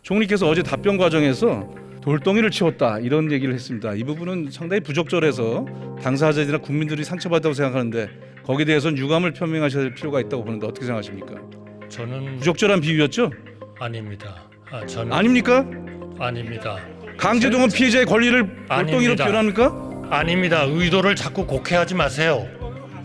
총리께서 어제 답변 과정에서 돌덩이를 치웠다 이런 얘기를 했습니다. 이 부분은 상당히 부적절해서 당사자들이나 국민들이 상처받았다고 생각하는데 거기에 대해서는 유감을 표명하셔야 될 필요가 있다고 보는데 어떻게 생각하십니까? 저는 부적절한 비유였죠? 아닙니다. 저는 아닙니까? 아닙니다. 강제동원 피해자의 권리를 돌덩이로 아닙니다. 표현합니까? 아닙니다. 의도를 자꾸 곡해하지 마세요.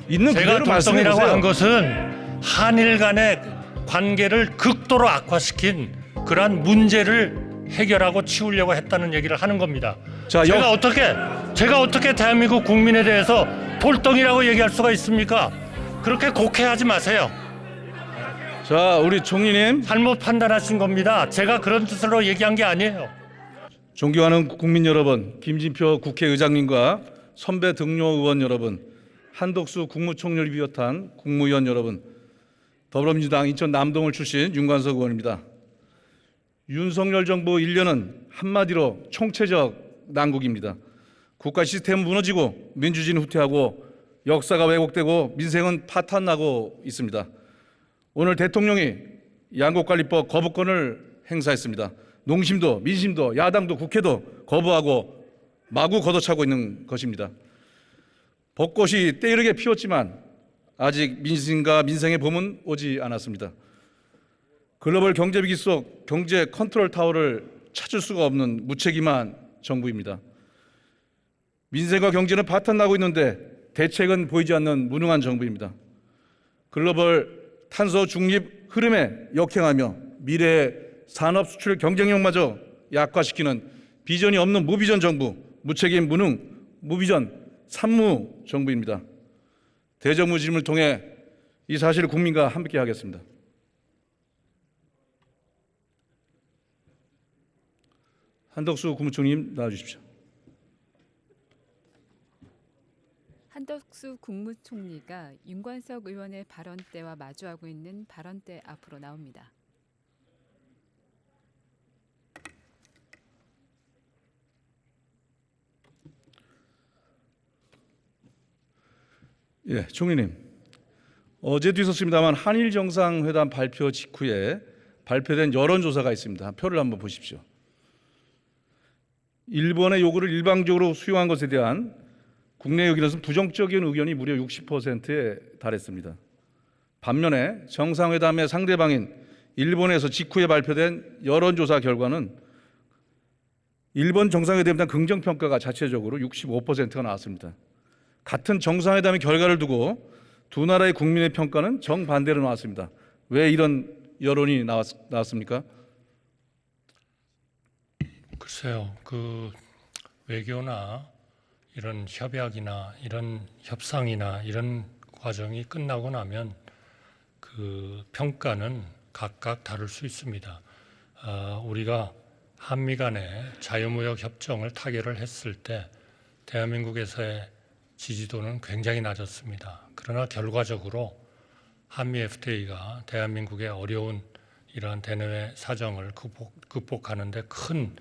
있는 제가 그대로 돌덩이라고 말씀해 한 보세요. 것은 한일 간의 관계를 극도로 악화시킨 그러한 문제를 해결하고 치우려고 했다는 얘기를 하는 겁니다. 자, 제가 어떻게 대한민국 국민에 대해서 돌덩이라고 얘기할 수가 있습니까? 그렇게 곡해하지 마세요. 자, 우리 총리님, 잘못 판단하신 겁니다. 제가 그런 뜻으로 얘기한 게 아니에요. 존경하는 국민 여러분, 김진표 국회의장님과 선배 등료 의원 여러분, 한덕수 국무총리를 비롯한 국무위원 여러분, 더불어민주당 인천 남동을 출신 윤관석 의원입니다. 윤석열 정부 1년은 한마디로 총체적 난국입니다. 국가 시스템은 무너지고 민주주의는 후퇴하고 역사가 왜곡되고 민생은 파탄나고 있습니다. 오늘 대통령이 양곡관리법 거부권을 행사했습니다. 농심도 민심도 야당도 국회도 거부하고 마구 걷어차고 있는 것입니다. 벚꽃이 때이르게 피었지만 아직 민심과 민생의 봄은 오지 않았습니다. 글로벌 경제 위기 속 경제 컨트롤 타워를 찾을 수가 없는 무책임한 정부입니다. 민생과 경제는 바탕나고 있는데 대책은 보이지 않는 무능한 정부입니다. 글로벌 탄소 중립 흐름에 역행하며 미래의 산업 수출 경쟁력마저 약화시키는 비전이 없는 무비전 정부, 무책임 무능 무비전 산무 정부입니다. 대정부 질문을 통해 이 사실을 국민과 함께 하겠습니다. 한덕수 국무총리님 나와주십시오. 한덕수 국무총리가 윤관석 의원의 발언대와 마주하고 있는 발언대 앞으로 나옵니다. 예, 총리님. 어제도 있었습니다만 한일 정상회담 발표 직후에 발표된 여론조사가 있습니다. 표를 한번 보십시오. 일본의 요구를 일방적으로 수용한 것에 대한 국내 의견에서는 부정적인 의견이 무려 60%에 달했습니다. 반면에 정상회담의 상대방인 일본에서 직후에 발표된 여론조사 결과는 일본 정상회담에 대한 긍정평가가 자체적으로 65%가 나왔습니다. 같은 정상회담의 결과를 두고 두 나라의 국민의 평가는 정반대로 나왔습니다. 왜 이런 여론이 나왔습니까? 글쎄요, 그 외교나 이런 협약이나 이런 협상이나 이런 과정이 끝나고 나면 그 평가는 각각 다를 수 있습니다. 우리가 한미 간의 자유무역 협정을 타결을 했을 때 대한민국에서의 지지도는 굉장히 낮았습니다. 그러나 결과적으로 한미 FTA가 대한민국의 어려운 이러한 대내외 사정을 극복하는 데 큰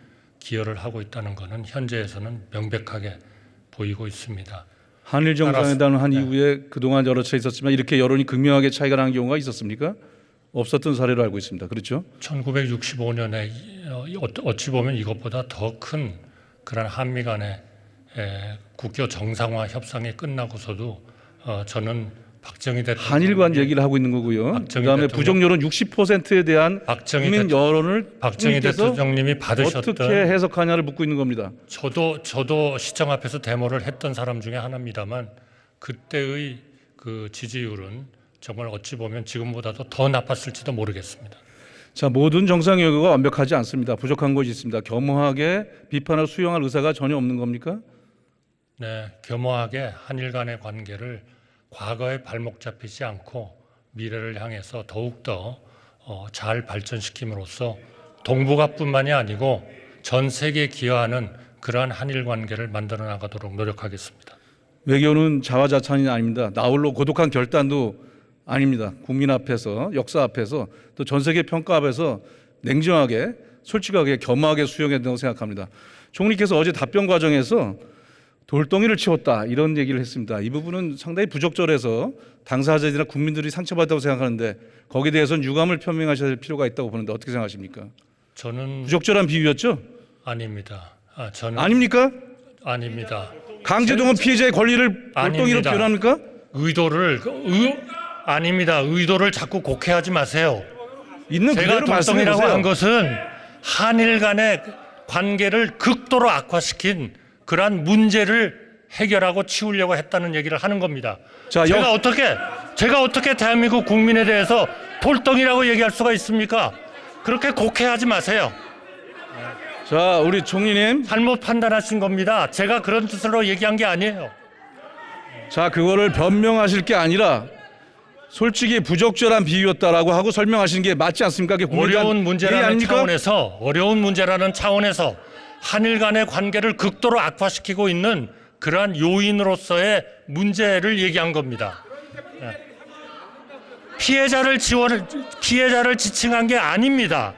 기여를 하고 있다는 것은 현재에서는 명백하게 보이고 있습니다. 한일 정상회담을 한 네. 이후에 그동안 여러 차례 있었지만 이렇게 여론이 극명하게 차이가 나는 경우가 있었습니까? 없었던 사례로 알고 있습니다. 그렇죠? 1965년에 어찌 보면 이것보다 더 큰 그런 한미 간의 국교 정상화 협상이 끝나고서도 저는 박정희 대통령 한일 간 얘기를 하고 있는 거고요. 그다음에 부정 여론 60%에 대한 국민 여론을 박정희 대통령님이 받으셨던 어떻게 해석하냐를 묻고 있는 겁니다. 저도 시청 앞에서 데모를 했던 사람 중에 하나입니다만 그때의 그 지지율은 정말 어찌 보면 지금보다도 더 나빴을지도 모르겠습니다. 자, 모든 정상 외교가 완벽하지 않습니다. 부족한 것이 있습니다. 겸허하게 비판을 수용할 의사가 전혀 없는 겁니까? 네, 겸허하게 한일 간의 관계를 과거에 발목 잡히지 않고 미래를 향해서 더욱더 잘 발전시킴으로써 동북아뿐만이 아니고 전 세계에 기여하는 그러한 한일 관계를 만들어 나가도록 노력하겠습니다. 외교는 자화자찬이 아닙니다. 나홀로 고독한 결단도 아닙니다. 국민 앞에서, 역사 앞에서, 또 전 세계 평가 앞에서 냉정하게, 솔직하게, 겸허하게 수용해야 된다고 생각합니다. 총리께서 어제 답변 과정에서 돌덩이를 치웠다 이런 얘기를 했습니다. 이 부분은 상당히 부적절해서 당사자들이나 국민들이 상처받았다고 생각하는데 거기에 대해서는 유감을 표명하셔야 될 필요가 있다고 보는데 어떻게 생각하십니까? 저는 부적절한 비유였죠? 아닙니다. 저는 아닙니까? 아닙니다. 강제동원 피해자의 권리를 돌덩이로 아닙니다. 표현합니까? 아닙니다. 의도를 자꾸 곡해하지 마세요. 있는 제가 그대로 말씀해 돌덩이라고 보세요. 한 것은 한일 간의 관계를 극도로 악화시킨 그러한 문제를 해결하고 치우려고 했다는 얘기를 하는 겁니다. 자, 제가 어떻게 대한민국 국민에 대해서 돌덩이라고 얘기할 수가 있습니까? 그렇게 곡해하지 마세요. 자, 우리 총리님. 잘못 판단하신 겁니다. 제가 그런 뜻으로 얘기한 게 아니에요. 자, 그거를 변명하실 게 아니라 솔직히 부적절한 비유였다라고 하고 설명하시는 게 맞지 않습니까? 그게 국민에 대한 어려운 예의 문제라는 아닙니까? 어려운 문제라는 차원에서 한일 간의 관계를 극도로 악화시키고 있는 그러한 요인으로서의 문제를 얘기한 겁니다. 피해자를 지칭한 게 아닙니다.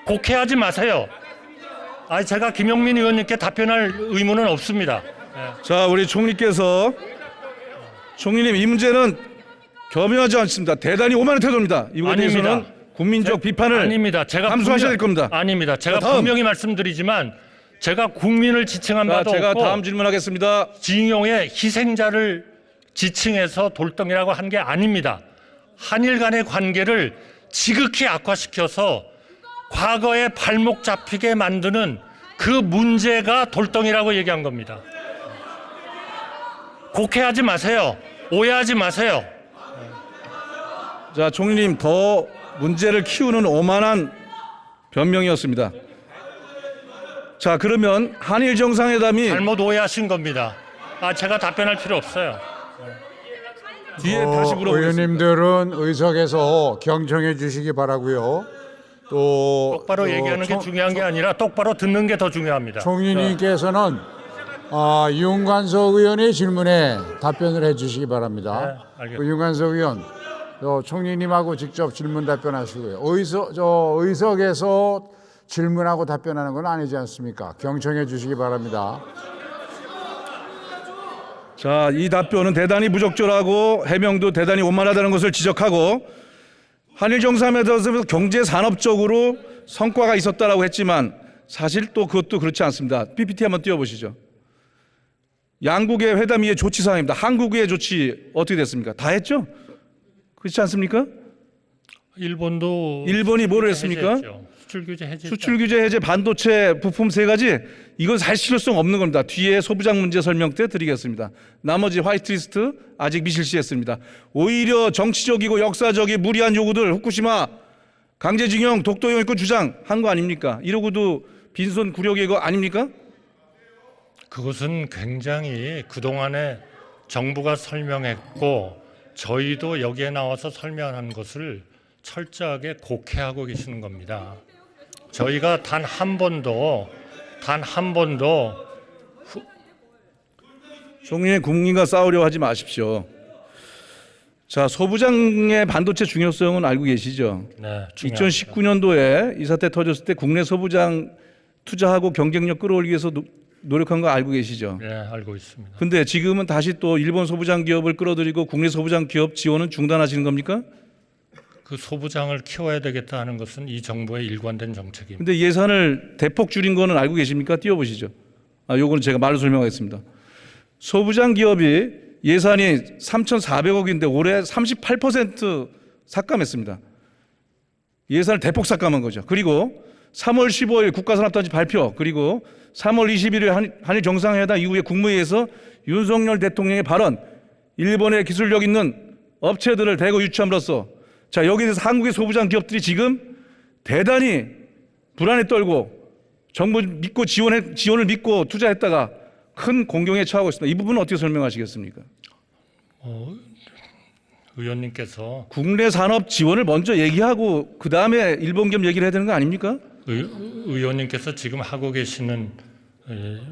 곡해하지 마세요. 제가 김용민 의원님께 답변할 의무는 없습니다. 자, 우리 총리께서 총리님 이 문제는 겸허하지 않습니다. 대단히 오만한 태도입니다. 이거에 아닙니다. 대해서는 국민적 비판을 아닙니다. 감수하셔야 될 겁니다. 아닙니다. 제가 자, 다음. 분명히 말씀드리지만 제가 국민을 지칭한 자, 바도 제가 없고 다음 질문하겠습니다. 징용의 희생자를 지칭해서 돌덩이라고 한 게 아닙니다. 한일 간의 관계를 지극히 악화시켜서 과거에 발목 잡히게 만드는 그 문제가 돌덩이라고 얘기한 겁니다. 곡해하지 마세요. 오해하지 마세요. 자, 총리님 더 문제를 키우는 오만한 변명이었습니다. 자, 그러면 한일 정상회담이 잘못 오해하신 겁니다. 제가 답변할 필요 없어요. 뒤에 다시 물어보겠습니다. 의원님들은 의석에서 경청해 주시기 바라고요. 또 똑바로 얘기하는 게 중요한 게 아니라 똑바로 듣는 게 더 중요합니다. 총리님께서는 윤관석 의원의 질문에 답변을 해주시기 바랍니다. 네, 알겠습니다. 윤관석 의원, 총리님하고 직접 질문 답변하시고요. 의석에서 질문하고 답변하는 건 아니지 않습니까? 경청해 주시기 바랍니다. 자, 이 답변은 대단히 부적절하고 해명도 대단히 오만하다는 것을 지적하고 한일 정상회담에서 경제 산업적으로 성과가 있었다라고 했지만 사실 또 그것도 그렇지 않습니다. PPT 한번 띄워보시죠. 양국의 회담 이후의 조치 사항입니다. 한국의 조치 어떻게 됐습니까? 다 했죠? 그렇지 않습니까? 일본이 뭐를 했습니까? 수출 규제 해제. 수출 규제 해제, 반도체 부품 3가지. 이건 사실 실효성 없는 겁니다. 뒤에 소부장 문제 설명 때 드리겠습니다. 나머지 화이트리스트 아직 미실시했습니다. 오히려 정치적이고 역사적인 무리한 요구들, 후쿠시마 강제징용, 독도 영유권 주장 한 거 아닙니까? 이러고도 빈손 구력의 거 아닙니까? 그것은 굉장히 그동안에 정부가 설명했고 저희도 여기에 나와서 설명한 것을 철저하게 곡해하고 계시는 겁니다. 저희가 단 한 번도 총리님 국민과 싸우려 하지 마십시오. 자, 소부장의 반도체 중요성은 알고 계시죠? 네, 2019년도에 이 사태 터졌을 때 국내 소부장 투자하고 경쟁력 끌어올리기 위해서 노력한 거 알고 계시죠? 네, 알고 있습니다. 근데 지금은 다시 또 일본 소부장 기업을 끌어들이고 국내 소부장 기업 지원은 중단하시는 겁니까? 그 소부장을 키워야 되겠다 하는 것은 이 정부의 일관된 정책입니다. 근데 예산을 대폭 줄인 거는 알고 계십니까? 띄워보시죠. 요거는 제가 말로 설명하겠습니다. 소부장 기업이 예산이 3,400억인데 올해 38% 삭감했습니다. 예산을 대폭 삭감한 거죠. 그리고 3월 15일 국가산업단지 발표, 그리고 3월 21일 한일 정상회담 이후에 국무회의에서 윤석열 대통령의 발언, 일본의 기술력 있는 업체들을 대거 유치함으로써 자, 여기에 대해서 한국의 소부장 기업들이 지금 대단히 불안에 떨고 정부 믿고 지원을 믿고 투자했다가 큰 공경에 처하고 있습니다. 이 부분은 어떻게 설명하시겠습니까? 의원님께서 국내 산업 지원을 먼저 얘기하고 그 다음에 일본 기업 얘기를 해야 되는 거 아닙니까? 의원님께서 지금 하고 계시는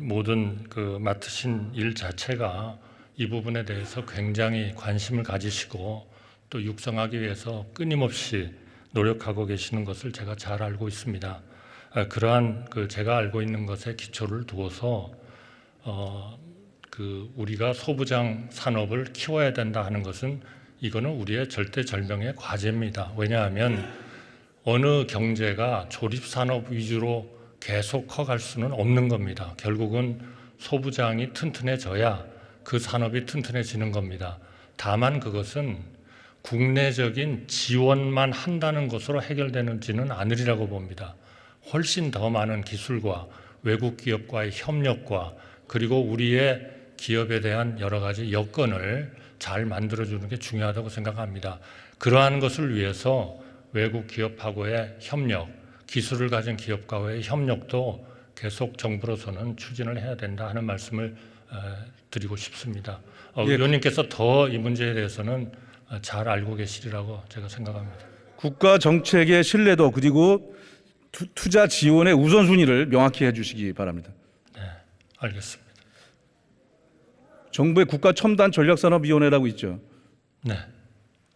모든 그 맡으신 일 자체가 이 부분에 대해서 굉장히 관심을 가지시고 또 육성하기 위해서 끊임없이 노력하고 계시는 것을 제가 잘 알고 있습니다. 그러한 그 제가 알고 있는 것에 기초를 두어서 그 우리가 소부장 산업을 키워야 된다 하는 것은 이거는 우리의 절대절명의 과제입니다. 왜냐하면 어느 경제가 조립산업 위주로 계속 커갈 수는 없는 겁니다. 결국은 소부장이 튼튼해져야 그 산업이 튼튼해지는 겁니다. 다만 그것은 국내적인 지원만 한다는 것으로 해결되는지는 않으리라고 봅니다. 훨씬 더 많은 기술과 외국 기업과의 협력과 그리고 우리의 기업에 대한 여러 가지 여건을 잘 만들어주는 게 중요하다고 생각합니다. 그러한 것을 위해서 외국 기업하고의 협력, 기술을 가진 기업과의 협력도 계속 정부로서는 추진을 해야 된다 하는 말씀을 드리고 싶습니다. 예. 의원님께서 더 이 문제에 대해서는 잘 알고 계시리라고 제가 생각합니다. 국가 정책의 신뢰도 그리고 투자 지원의 우선순위를 명확히 해주시기 바랍니다. 네, 알겠습니다. 정부의 국가첨단전략산업위원회라고 있죠. 네,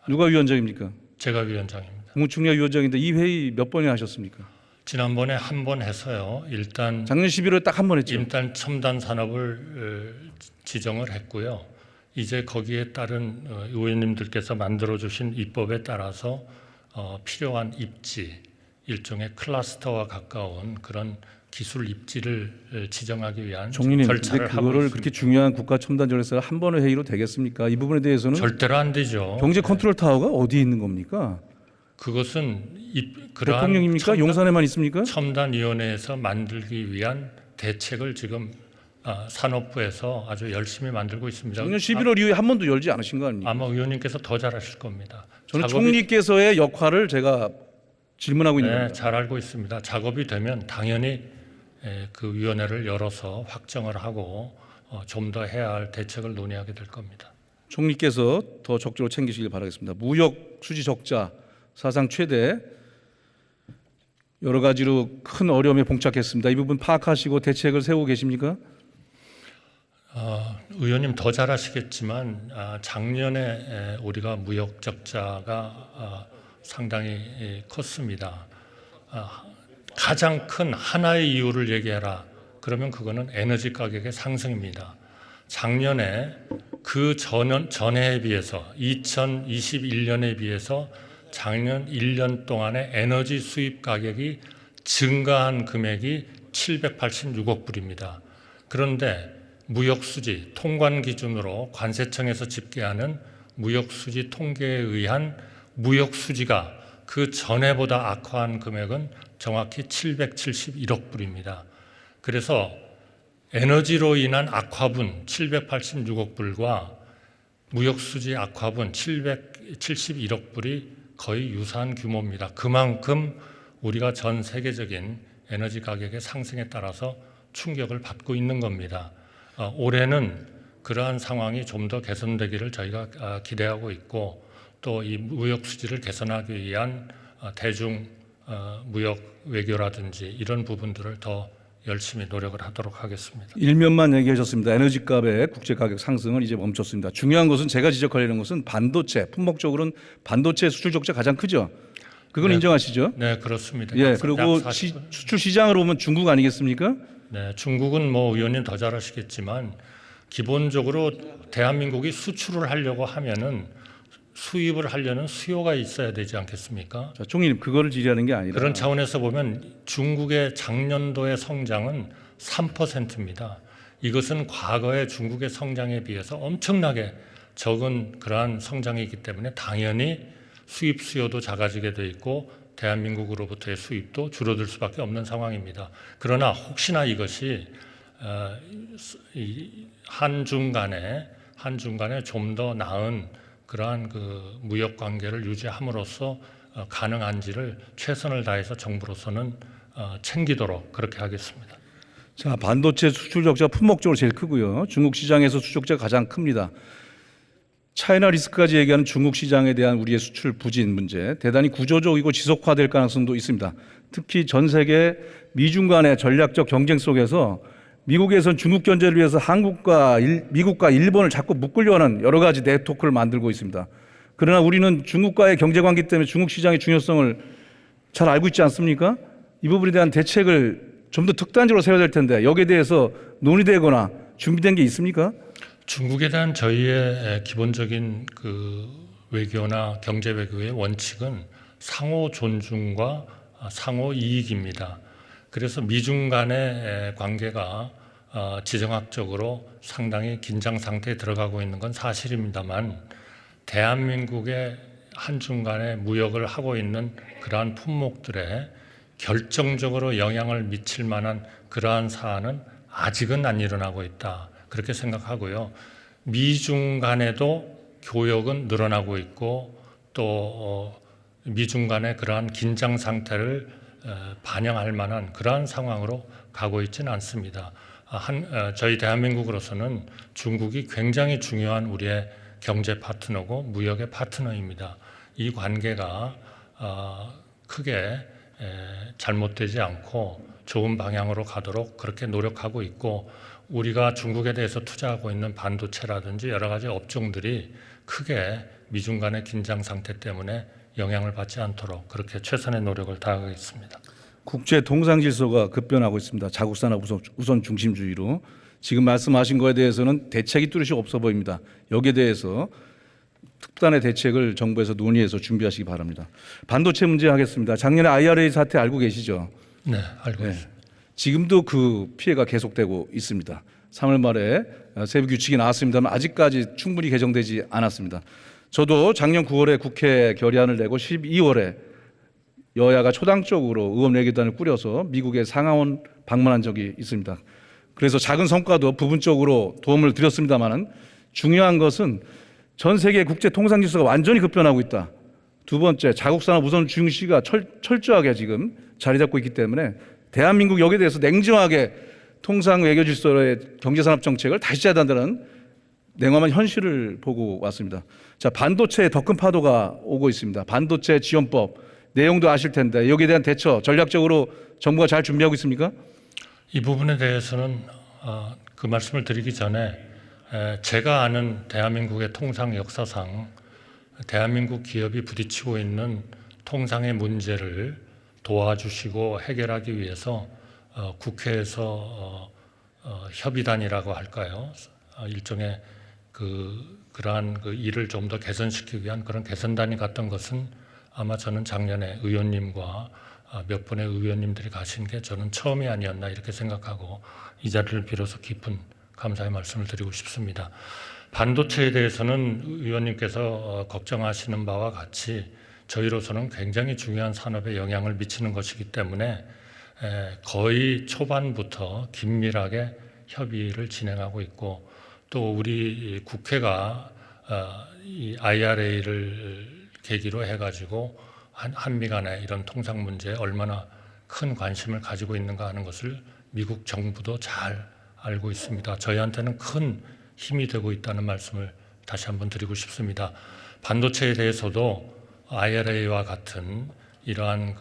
누가 위원장입니까? 제가 위원장입니다. 국무총리가 위원장인데 이 회의 몇 번이나 하셨습니까? 지난번에 한 번 해서요. 일단 작년 11월에 딱 한 번 했죠. 일단 첨단 산업을 지정을 했고요. 이제 거기에 따른 의원님들께서 만들어주신 입법에 따라서 필요한 입지, 일종의 클러스터와 가까운 그런 기술 입지를 지정하기 위한 총리님, 근데 절차를 하고 그거를 있습니다. 그렇게 중요한 국가첨단전략사를 한 번의 회의로 되겠습니까? 이 부분에 대해서는 절대로 안 되죠. 경제 컨트롤 타워가 어디에 있는 겁니까? 그것은 그러한 대통령입니까? 용산에만 있습니까? 첨단위원회에서 만들기 위한 대책을 지금 산업부에서 아주 열심히 만들고 있습니다. 작년 11월 이후에 한 번도 열지 않으신 거 아닙니까? 아마 의원님께서 더 잘하실 겁니다. 저는 작업이- 총리께서의 역할을 제가 질문하고 있는 네, 겁니다. 잘 알고 있습니다. 작업이 되면 당연히 그 위원회를 열어서 확정을 하고 좀 더 해야 할 대책을 논의하게 될 겁니다. 총리께서 더 적극적으로 챙기시길 바라겠습니다. 무역 수지 적자 사상 최대 여러 가지로 큰 어려움에 봉착했습니다. 이 부분 파악하시고 대책을 세우고 계십니까? 의원님 더 잘하시겠지만 작년에 우리가 무역 적자가 상당히 컸습니다. 가장 큰 하나의 이유를 얘기해라. 그러면 그거는 에너지 가격의 상승입니다. 작년에 그 전해에 비해서 2021년에 비해서 작년 1년 동안의 에너지 수입 가격이 증가한 금액이 786억 불입니다. 그런데 무역수지 통관 기준으로 관세청에서 집계하는 무역수지 통계에 의한 무역수지가 그 전해보다 악화한 금액은 정확히 771억 불입니다. 그래서 에너지로 인한 악화분 786억 불과 무역수지 악화분 771억 불이 거의 유사한 규모입니다. 그만큼 우리가 전 세계적인 에너지 가격의 상승에 따라서 충격을 받고 있는 겁니다. 올해는 그러한 상황이 좀 더 개선되기를 저희가 기대하고 있고 또 이 무역 수지를 개선하기 위한 대중 무역 외교라든지 이런 부분들을 더 열심히 노력을 하도록 하겠습니다. 일면만 얘기하셨습니다. 에너지값의 국제 가격 상승은 이제 멈췄습니다. 중요한 것은 제가 지적하려는 것은 반도체, 품목적으로는 반도체 수출 적자 가장 크죠. 그건 네. 인정하시죠? 네, 그렇습니다. 예, 약 그리고 40%. 수출 시장으로 보면 중국 아니겠습니까? 네, 중국은 뭐 의원님 더 잘하시겠지만 기본적으로 대한민국이 수출을 하려고 하면은 수입을 하려는 수요가 있어야 되지 않겠습니까? 자, 총리님 그거를 질의하는 게 아니라 그런 차원에서 보면 중국의 작년도의 성장은 3%입니다. 이것은 과거의 중국의 성장에 비해서 엄청나게 적은 그러한 성장이기 때문에 당연히 수입 수요도 작아지게 돼 있고 대한민국으로부터의 수입도 줄어들 수밖에 없는 상황입니다. 그러나 혹시나 이것이 한중 간에 좀 더 나은 그러한 그 무역 관계를 유지함으로써 가능한지를 최선을 다해서 정부로서는 챙기도록 그렇게 하겠습니다. 자, 반도체 수출 적자가 품목적으로 제일 크고요. 중국 시장에서 수출 적자가 가장 큽니다. 차이나 리스크까지 얘기하는 중국 시장에 대한 우리의 수출 부진 문제 대단히 구조적이고 지속화될 가능성도 있습니다. 특히 전 세계 미중 간의 전략적 경쟁 속에서 미국에선 중국 견제를 위해서 미국과 일본을 자꾸 묶으려 하는 여러 가지 네트워크를 만들고 있습니다. 그러나 우리는 중국과의 경제관계 때문에 중국 시장의 중요성을 잘 알고 있지 않습니까? 이 부분에 대한 대책을 좀 더 특단적으로 세워야 될 텐데 여기에 대해서 논의되거나 준비된 게 있습니까? 중국에 대한 저희의 기본적인 그 외교나 경제 외교의 원칙은 상호 존중과 상호 이익입니다. 그래서 미중 간의 관계가 지정학적으로 상당히 긴장 상태에 들어가고 있는 건 사실입니다만 대한민국의 한중 간의 무역을 하고 있는 그러한 품목들에 결정적으로 영향을 미칠 만한 그러한 사안은 아직은 안 일어나고 있다. 그렇게 생각하고요. 미중 간에도 교역은 늘어나고 있고 또 미중 간의 그러한 긴장 상태를 반영할 만한 그러한 상황으로 가고 있지는 않습니다. 저희 대한민국으로서는 중국이 굉장히 중요한 우리의 경제 파트너고 무역의 파트너입니다. 이 관계가 크게 잘못되지 않고 좋은 방향으로 가도록 그렇게 노력하고 있고 우리가 중국에 대해서 투자하고 있는 반도체라든지 여러 가지 업종들이 크게 미중 간의 긴장 상태 때문에 영향을 받지 않도록 그렇게 최선의 노력을 다하겠습니다. 국제 통상 질서가 급변하고 있습니다. 자국 산업 우선 중심주의로 지금 말씀하신 거에 대해서는 대책이 뚜렷이 없어 보입니다. 여기에 대해서 특단의 대책을 정부에서 논의해서 준비하시기 바랍니다. 반도체 문제 하겠습니다. 작년에 IRA 사태 알고 계시죠? 네, 알고 있습니다. 지금도 그 피해가 계속되고 있습니다. 3월 말에 세부 규칙이 나왔습니다만 아직까지 충분히 개정되지 않았습니다. 저도 작년 9월에 국회 결의안을 내고 12월에 여야가 초당적으로 의원외교단을 꾸려서 미국의 상하원 방문한 적이 있습니다. 그래서 작은 성과도 부분적으로 도움을 드렸습니다만은 중요한 것은 전 세계 국제 통상 질서가 완전히 급변하고 있다. 두 번째, 자국 산업 우선 중시가 철저하게 지금 자리 잡고 있기 때문에 대한민국 여기에 대해서 냉정하게 통상 외교 질서의 경제 산업 정책을 다시 짜야 한다는 냉엄한 현실을 보고 왔습니다. 자, 반도체에 더 큰 파도가 오고 있습니다. 반도체 지원법 내용도 아실 텐데 여기에 대한 대처 전략적으로 정부가 잘 준비하고 있습니까? 이 부분에 대해서는 그 말씀을 드리기 전에 제가 아는 대한민국의 통상 역사상 대한민국 기업이 부딪히고 있는 통상의 문제를 도와주시고 해결하기 위해서 국회에서 협의단이라고 할까요? 일종의 그러한 일을 좀 더 개선시키기 위한 그런 개선단이 갔던 것은 아마 저는 작년에 의원님과 몇 분의 의원님들이 가신 게 저는 처음이 아니었나 이렇게 생각하고 이 자리를 빌어서 깊은 감사의 말씀을 드리고 싶습니다. 반도체에 대해서는 의원님께서 걱정하시는 바와 같이 저희로서는 굉장히 중요한 산업에 영향을 미치는 것이기 때문에 거의 초반부터 긴밀하게 협의를 진행하고 있고 또 우리 국회가 이 IRA를 계기로 해가지고 한미 간의 이런 통상 문제에 얼마나 큰 관심을 가지고 있는가 하는 것을 미국 정부도 잘 알고 있습니다. 저희한테는 큰 힘이 되고 있다는 말씀을 다시 한번 드리고 싶습니다. 반도체에 대해서도 IRA와 같은 이러한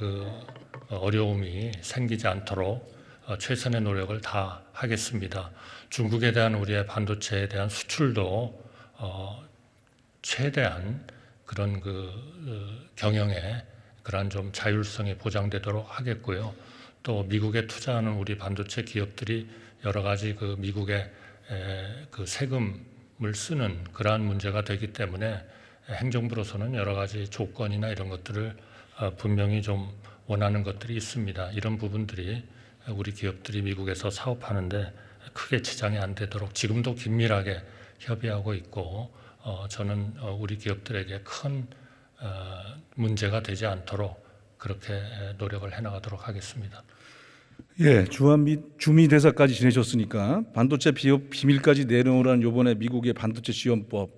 어려움이 생기지 않도록 최선의 노력을 다 하겠습니다. 중국에 대한 우리의 반도체에 대한 수출도 최대한 그런 경영에 그러한 좀 자율성이 보장되도록 하겠고요. 또 미국에 투자하는 우리 반도체 기업들이 여러 가지 미국의 세금을 쓰는 그러한 문제가 되기 때문에 행정부로서는 여러 가지 조건이나 이런 것들을 분명히 좀 원하는 것들이 있습니다. 이런 부분들이 우리 기업들이 미국에서 사업하는데 크게 지장이 안 되도록 지금도 긴밀하게 협의하고 있고 저는 우리 기업들에게 큰 문제가 되지 않도록 그렇게 노력을 해나가도록 하겠습니다. 예, 주미 대사까지 지내셨으니까 반도체 비업 비밀까지 내놓으라는 이번에 미국의 반도체 지원법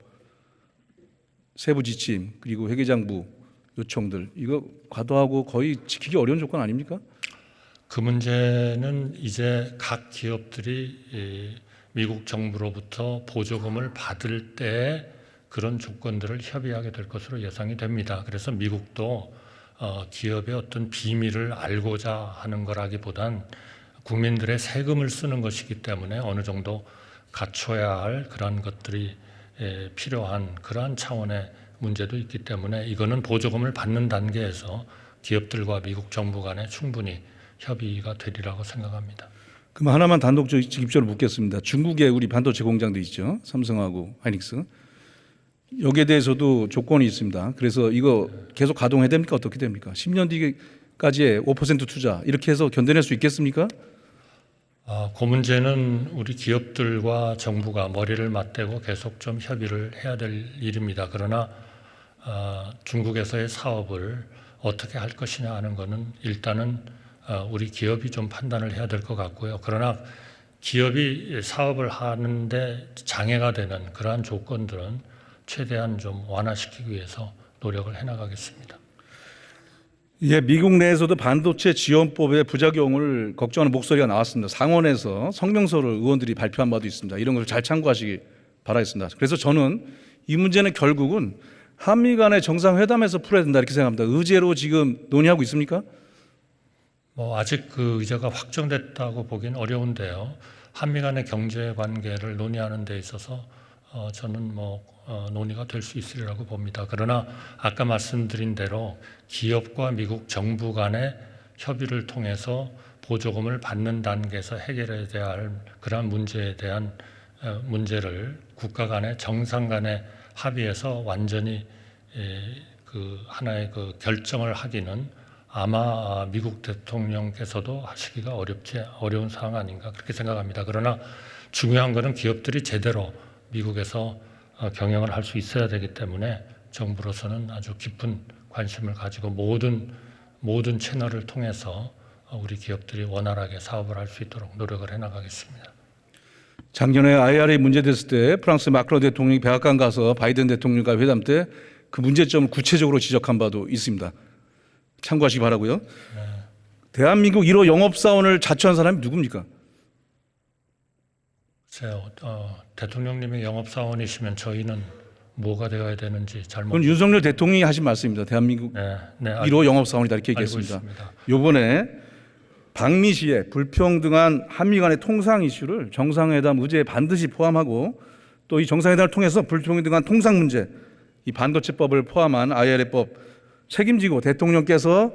세부 지침 그리고 회계장부 요청들 이거 과도하고 거의 지키기 어려운 조건 아닙니까? 그 문제는 이제 각 기업들이 미국 정부로부터 보조금을 받을 때 그런 조건들을 협의하게 될 것으로 예상이 됩니다. 그래서 미국도 기업의 어떤 비밀을 알고자 하는 거라기보단 국민들의 세금을 쓰는 것이기 때문에 어느 정도 갖춰야 할 그러한 것들이 필요한 그러한 차원의 문제도 있기 때문에 이거는 보조금을 받는 단계에서 기업들과 미국 정부 간에 충분히 협의가 되리라고 생각합니다. 그럼 하나만 단독적으로 묻겠습니다. 중국에 우리 반도체 공장도 있죠. 삼성하고 하이닉스. 여기에 대해서도 조건이 있습니다. 그래서 이거 계속 가동해야 됩니까? 어떻게 됩니까? 10년 뒤까지의 5% 투자 이렇게 해서 견뎌낼 수 있겠습니까? 그 문제는 우리 기업들과 정부가 머리를 맞대고 계속 좀 협의를 해야 될 일입니다. 그러나 중국에서의 사업을 어떻게 할 것이냐 하는 것은 일단은 우리 기업이 좀 판단을 해야 될 것 같고요. 그러나 기업이 사업을 하는데 장애가 되는 그러한 조건들은 최대한 좀 완화시키기 위해서 노력을 해나가겠습니다. 예, 미국 내에서도 반도체 지원법의 부작용을 걱정하는 목소리가 나왔습니다. 상원에서 성명서를 의원들이 발표한 바도 있습니다. 이런 것을 잘 참고하시기 바라겠습니다. 그래서 저는 이 문제는 결국은 한미 간의 정상회담에서 풀어야 된다 이렇게 생각합니다. 의제로 지금 논의하고 있습니까? 아직 그 의제가 확정됐다고 보기는 어려운데요. 한미 간의 경제 관계를 논의하는 데 있어서 저는 논의가 될 수 있으리라고 봅니다. 그러나 아까 말씀드린 대로 기업과 미국 정부 간의 협의를 통해서 보조금을 받는 단계에서 해결해야 할 그러한 문제에 대한 문제를 국가 간의 정상 간의 합의해서 완전히 그 하나의 그 결정을 하기는 아마 미국 대통령께서도 하시기가 어려운 상황 아닌가 그렇게 생각합니다. 그러나 중요한 것은 기업들이 제대로 미국에서 경영을 할 수 있어야 되기 때문에 정부로서는 아주 깊은 관심을 가지고 모든 채널을 통해서 우리 기업들이 원활하게 사업을 할 수 있도록 노력을 해나가겠습니다. 작년에 IRA 문제됐을 때 프랑스 마크롱 대통령이 백악관 가서 바이든 대통령과 회담 때 그 문제점을 구체적으로 지적한 바도 있습니다. 참고하시기 바라고요. 대한민국 1호 영업사원을 자처한 사람이 누굽니까? 글쎄요, 대통령님이 영업사원이시면 저희는 뭐가 되어야 되는지 잘 그건 윤석열 대통령이 하신 말씀입니다. 대한민국 네, 1호 영업사원이다 이렇게 알고 얘기했습니다. 있습니다. 이번에 방미시의 불평등한 한미 간의 통상 이슈를 정상회담 의제에 반드시 포함하고 또 이 정상회담을 통해서 불평등한 통상 문제, 이 반도체법을 포함한 IRA법 책임지고 대통령께서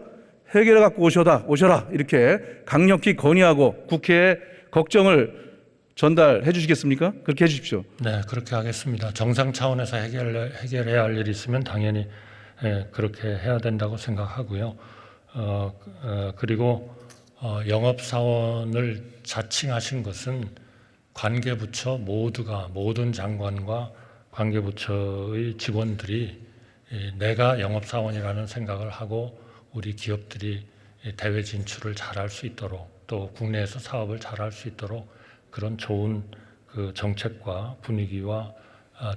해결해 갖고 오셔라 이렇게 강력히 건의하고 국회에 걱정을 전달해 주시겠습니까? 그렇게 해 주십시오. 네, 그렇게 하겠습니다. 정상 차원에서 해결해야 할 일이 있으면 당연히 그렇게 해야 된다고 생각하고요. 그리고 영업사원을 자칭하신 것은 관계부처 모든 장관과 관계부처의 직원들이 내가 영업사원이라는 생각을 하고 우리 기업들이 대외 진출을 잘할 수 있도록 또 국내에서 사업을 잘할 수 있도록 그런 좋은 그 정책과 분위기와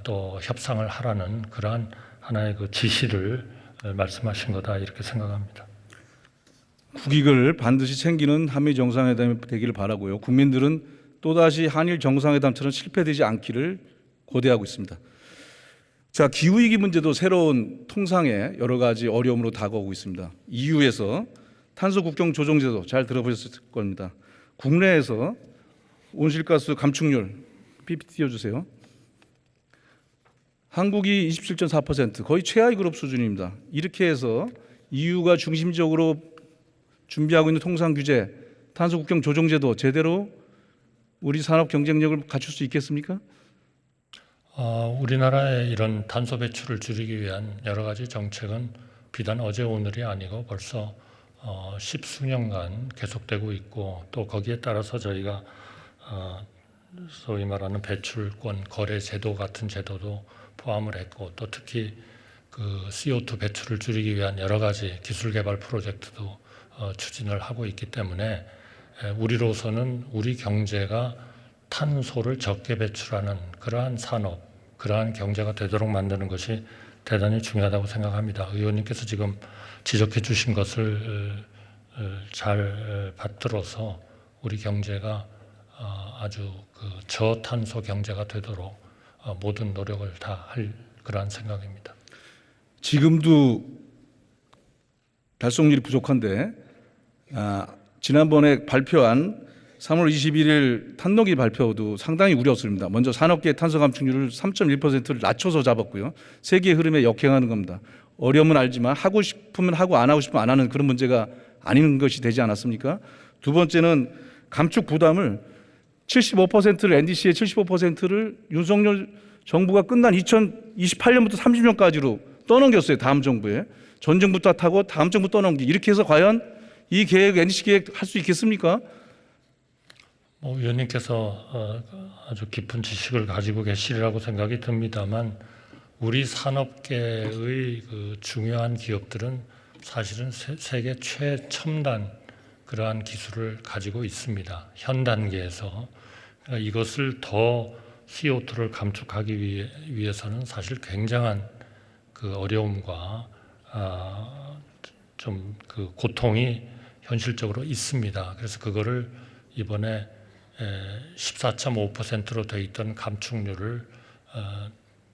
또 협상을 하라는 그러한 하나의 그 지시를 말씀하신 거다 이렇게 생각합니다. 국익을 반드시 챙기는 한미 정상회담이 되기를 바라고요. 국민들은 또다시 한일 정상회담처럼 실패되지 않기를 고대하고 있습니다. 자, 기후위기 문제도 새로운 통상에 여러 가지 어려움으로 다가오고 있습니다. EU에서 탄소 국경 조정제도 잘 들어보셨을 겁니다. 국내에서 온실가스 감축률 PPT 띄워주세요. 한국이 27.4% 거의 최하위 그룹 수준입니다. 이렇게 해서 EU가 중심적으로 준비하고 있는 통상 규제, 탄소 국경 조정제도 제대로 우리 산업 경쟁력을 갖출 수 있겠습니까? 우리나라의 이런 탄소 배출을 줄이기 위한 여러 가지 정책은 비단 어제 오늘이 아니고 벌써 십수년간 계속되고 있고 또 거기에 따라서 저희가 소위 말하는 배출권 거래 제도 같은 제도도 포함을 했고 또 특히 그 CO2 배출을 줄이기 위한 여러 가지 기술 개발 프로젝트도 추진을 하고 있기 때문에 우리로서는 우리 경제가 탄소를 적게 배출하는 그러한 산업, 그러한 경제가 되도록 만드는 것이 대단히 중요하다고 생각합니다. 의원님께서 지금 지적해 주신 것을 잘 받들어서 우리 경제가 아주 그 저탄소 경제가 되도록 모든 노력을 다 할 그러한 생각입니다. 지금도 달성률이 부족한데 지난번에 발표한 3월 21일 탄노기 발표도 상당히 우려스럽습니다. 먼저 산업계 탄소 감축률을 3.1%를 낮춰서 잡았고요. 세계의 흐름에 역행하는 겁니다. 어려움은 알지만 하고 싶으면 하고 안 하고 싶으면 안 하는 그런 문제가 아닌 것이 되지 않았습니까? 두 번째는 감축 부담을 75%를 NDC의 75%를 윤석열 정부가 끝난 2028년부터 30년까지로 떠넘겼어요. 다음 정부에. 전 정부 탓하고 다음 정부 떠넘기. 이렇게 해서 과연 이 계획, NDC 계획 할 수 있겠습니까? 위원님께서 아주 깊은 지식을 가지고 계시리라고 생각이 듭니다만 우리 산업계의 그 중요한 기업들은 사실은 세계 최첨단 그러한 기술을 가지고 있습니다. 현 단계에서 그러니까 이것을 더 CO2를 감축하기 위해서는 사실 굉장한 그 어려움과 좀 그 고통이 현실적으로 있습니다. 그래서 그거를 이번에 14.5%로 돼 있던 감축률을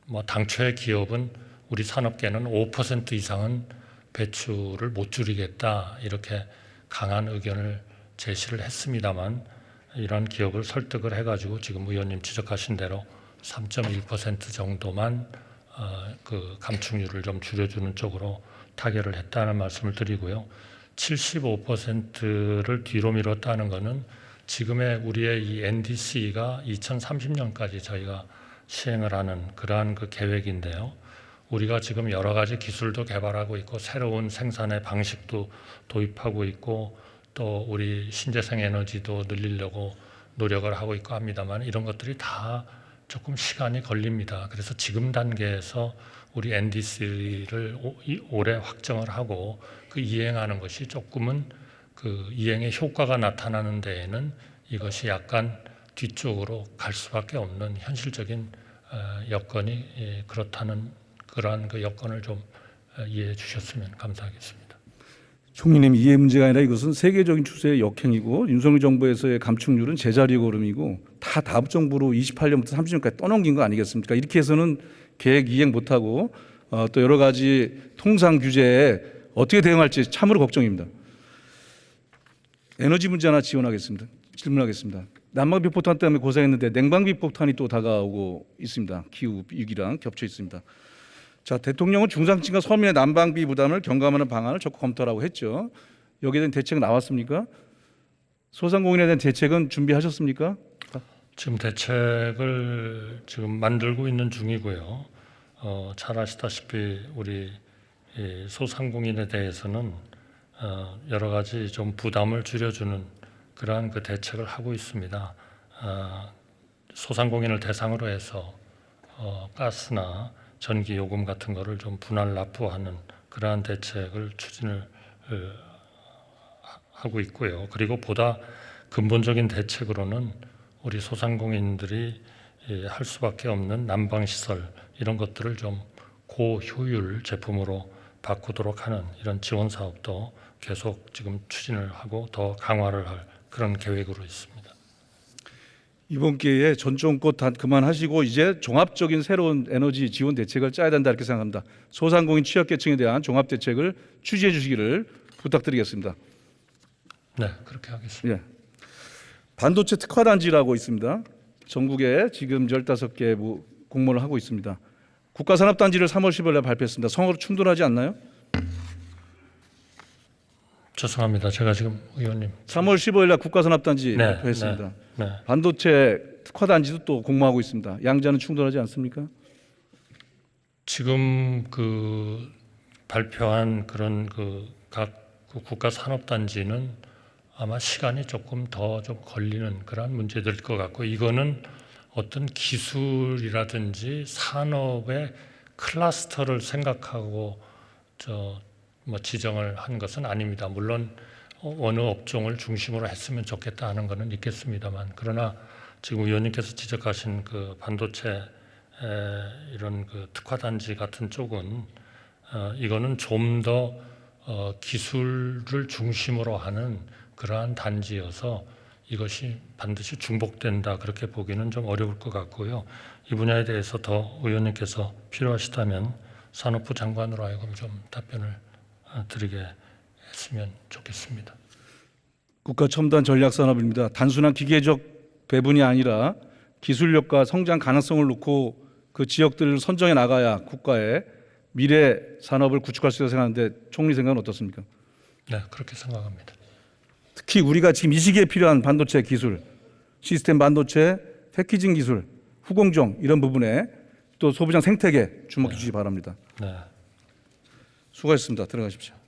뭐 당초의 기업은 우리 산업계는 5% 이상은 배출을 못 줄이겠다 이렇게 강한 의견을 제시를 했습니다만 이런 기업을 설득을 해가지고 지금 의원님 지적하신 대로 3.1% 정도만 그 감축률을 좀 줄여주는 쪽으로 타결을 했다는 말씀을 드리고요. 75%를 뒤로 미뤘다는 것은 지금의 우리의 이 NDC가 2030년까지 저희가 시행을 하는 그러한 그 계획인데요. 우리가 지금 여러 가지 기술도 개발하고 있고 새로운 생산의 방식도 도입하고 있고 또 우리 신재생 에너지도 늘리려고 노력을 하고 있고 합니다만 이런 것들이 다 조금 시간이 걸립니다. 그래서 지금 단계에서 우리 NDC를 올해 확정을 하고 그 이행하는 것이 조금은 그 이행의 효과가 나타나는 데에는 이것이 약간 뒤쪽으로 갈 수밖에 없는 현실적인 여건이 그렇다는 그러한 그 여건을 좀 이해해 주셨으면 감사하겠습니다. 총리님, 이해 문제가 아니라 이것은 세계적인 추세의 역행이고 윤석열 정부에서의 감축률은 제자리 걸음이고 다 다음 정부로 28년부터 30년까지 떠넘긴 거 아니겠습니까? 이렇게 해서는 계획 이행 못하고 또 여러 가지 통상 규제에 어떻게 대응할지 참으로 걱정입니다. 에너지 문제 하나 질문하겠습니다. 난방비 폭탄 때문에 고생했는데 냉방비 폭탄이 또 다가오고 있습니다. 기후 위기랑 겹쳐 있습니다. 자, 대통령은 중상층과 서민의 난방비 부담을 경감하는 방안을 적극 검토하라고 했죠. 여기에 대한 대책은 나왔습니까? 소상공인에 대한 대책은 준비하셨습니까? 지금 대책을 지금 만들고 있는 중이고요. 잘 아시다시피 우리 소상공인에 대해서는 여러 가지 좀 부담을 줄여주는 그러한 그 대책을 하고 있습니다. 소상공인을 대상으로 해서 가스나 전기 요금 같은 거를 좀 분할 납부하는 그러한 대책을 추진을 하고 있고요. 그리고 보다 근본적인 대책으로는 우리 소상공인들이 할 수밖에 없는 난방시설 이런 것들을 좀 고효율 제품으로 바꾸도록 하는 이런 지원 사업도 계속 지금 추진을 하고 더 강화를 할 그런 계획으로 있습니다. 이번 기회에 전 정권 다 그만하시고 이제 종합적인 새로운 에너지 지원 대책을 짜야 된다 이렇게 생각합니다. 소상공인 취약계층에 대한 종합 대책을 추진해 주시기를 부탁드리겠습니다. 네, 그렇게 하겠습니다. 예. 반도체 특화단지라고 있습니다. 전국에 지금 15개 공모를 하고 있습니다. 국가산업단지를 3월 10일에 발표했습니다. 성으로 충돌하지 않나요? 죄송합니다. 제가 지금 의원님 3월 15일 날 국가산업단지 네, 발표했습니다. 네. 반도체 특화단지도 또 공모하고 있습니다. 양자는 충돌하지 않습니까? 지금 그 발표한 그런 그 각 국가 산업단지는 아마 시간이 조금 더 좀 걸리는 그런 문제들 것 같고 이거는 어떤 기술이라든지 산업의 클러스터를 생각하고 지정을 한 것은 아닙니다. 물론 어느 업종을 중심으로 했으면 좋겠다 하는 것은 있겠습니다만 그러나 지금 의원님께서 지적하신 그 반도체 이런 그 특화단지 같은 쪽은 이거는 좀 더 기술을 중심으로 하는 그러한 단지여서 이것이 반드시 중복된다 그렇게 보기는 좀 어려울 것 같고요. 이 분야에 대해서 더 의원님께서 필요하시다면 산업부 장관으로 하여금 좀 답변을 드리게 했으면 좋겠습니다. 국가첨단전략산업입니다. 단순한 기계적 배분이 아니라 기술력과 성장 가능성을 놓고 그 지역들을 선정해 나가야 국가의 미래 산업을 구축할 수 있다고 생각하는데 총리 생각은 어떻습니까? 네, 그렇게 생각합니다. 특히 우리가 지금 이 시기에 필요한 반도체 기술 시스템 반도체, 패키징 기술, 후공정 이런 부분에 또 소부장 생태계 주목해 주시기 바랍니다. 네. 수고하셨습니다. 들어가십시오.